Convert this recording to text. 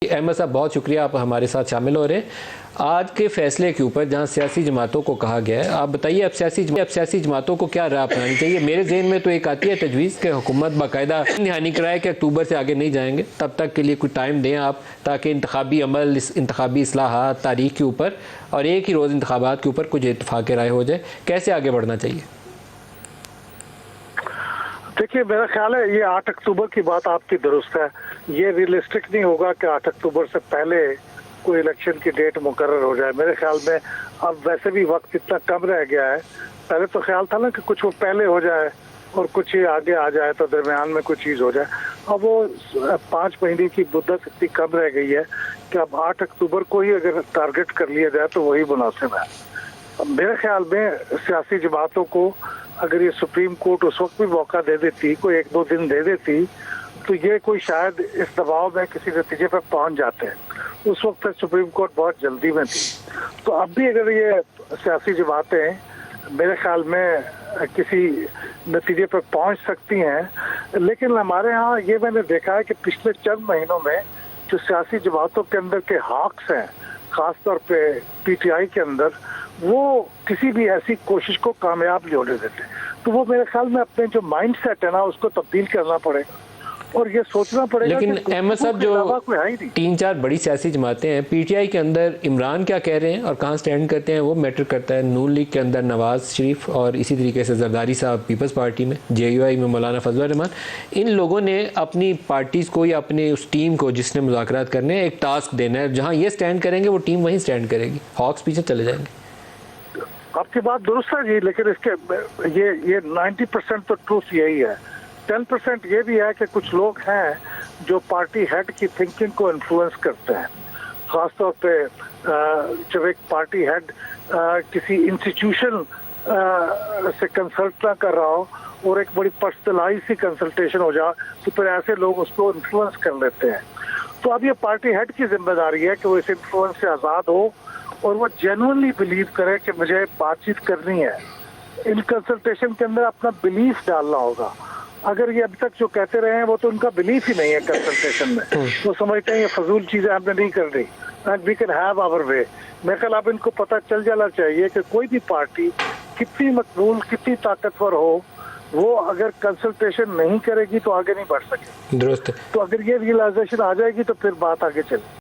अहमद साहब, बहुत शुक्रिया, आप हमारे साथ शामिल हो रहे हैं आज के फैसले के ऊपर जहां सियासी जमातों को कहा गया है। आप बताइए, अब सियासी जमातों को क्या राह अपनानी चाहिए? मेरे ज़हन में तो एक आती है तजवीज़ कि हुकूमत बाकायदा दहानी कराए कि अक्टूबर से आगे नहीं जाएंगे, तब तक के लिए कुछ टाइम दें आप, ताकि इंतखाबी अमल, इंतखाबी इस्लाहात, तारीख के ऊपर और एक ही रोज़ इंतखाबात के ऊपर कुछ इत्तफाक़ राय हो जाए। कैसे आगे बढ़ना चाहिए? देखिए, मेरा ख्याल है ये 8 अक्टूबर की बात आपकी दुरुस्त है। ये रियलिस्टिक नहीं होगा कि 8 अक्टूबर से पहले कोई इलेक्शन की डेट मुकर्रर हो जाए। मेरे ख्याल में अब वैसे भी वक्त इतना कम रह गया है। पहले तो ख्याल था ना कि कुछ वो पहले हो जाए और कुछ ही आगे आ जाए, तो दरमियान में कुछ चीज़ हो जाए। अब वो 5 महीने की मुद्दत इतनी कम रह गई है कि अब 8 अक्टूबर को ही अगर टारगेट कर लिया जाए तो वही मुनासिब है। मेरे ख्याल में सियासी जमातों को अगर ये सुप्रीम कोर्ट उस वक्त भी मौका दे देती, कोई 1-2 दिन दे देती, तो ये कोई शायद इस दबाव में किसी नतीजे पर पहुंच जाते हैं। उस वक्त सुप्रीम कोर्ट बहुत जल्दी में थी। तो अब भी अगर ये सियासी जमातें मेरे ख्याल में किसी नतीजे पर पहुंच सकती हैं, लेकिन हमारे यहाँ ये मैंने देखा है कि पिछले चंद महीनों में जो सियासी जमातों के अंदर के हाक्स हैं, खासतौर पे पीटीआई के अंदर, वो किसी भी ऐसी कोशिश को कामयाब नहीं होने देते। तो वो मेरे ख्याल में अपने जो माइंड सेट है ना, उसको तब्दील करना पड़ेगा और ये सोचना पड़ेगा। लेकिन अहमद साहब, जो 3-4 बड़ी सियासी जमातें हैं, पीटीआई के अंदर इमरान क्या कह रहे हैं और कहाँ स्टैंड करते हैं वो मैटर करता है। नून लीग के अंदर नवाज शरीफ और इसी तरीके से जरदारी साहब पीपल्स पार्टी में, जेयूआई में मौलाना फजल रहमान, इन लोगों ने अपनी पार्टीज़ को या अपने उस टीम को जिसने मुज़ाकरात करने एक टास्क देना है, जहाँ ये स्टैंड करेंगे वो टीम वहीं स्टैंड करेगी, हॉक्स पीछे चले जाएंगे। आपकी बात दुरुस्त है जी, लेकिन इसके ये 90% तो ट्रूथ यही है। 10% ये भी है कि कुछ लोग हैं जो पार्टी हेड की थिंकिंग को इन्फ्लुएंस करते हैं। खासतौर पे जब एक पार्टी हेड किसी इंस्टीट्यूशन से कंसल्ट ना कर रहा हो और एक बड़ी पर्सनलाइज सी कंसल्टेशन हो जाए, तो फिर ऐसे लोग उसको इन्फ्लुएंस कर लेते हैं। तो अब ये पार्टी हेड की जिम्मेदारी है कि वो इस इन्फ्लुएंस से आज़ाद हो और वो जेन्युइनली बिलीव करे कि मुझे बातचीत करनी है। इन कंसल्टेशन के अंदर अपना बिलीफ डालना होगा। अगर ये अभी तक जो कहते रहे हैं वो तो उनका बिलीफ ही नहीं है कंसल्टेशन में, वो समझते हैं ये फजूल चीजें हमने नहीं कर रही, and we can have our way. मेरे ख्याल अब इनको पता चल जाना चाहिए कि कोई भी पार्टी कितनी मकबूल, कितनी ताकतवर हो, वो अगर कंसल्टेशन नहीं करेगी तो आगे नहीं बढ़ सके। दुरुस्त। तो अगर ये रियलाइजेशन आ जाएगी तो फिर बात आगे चलेगी।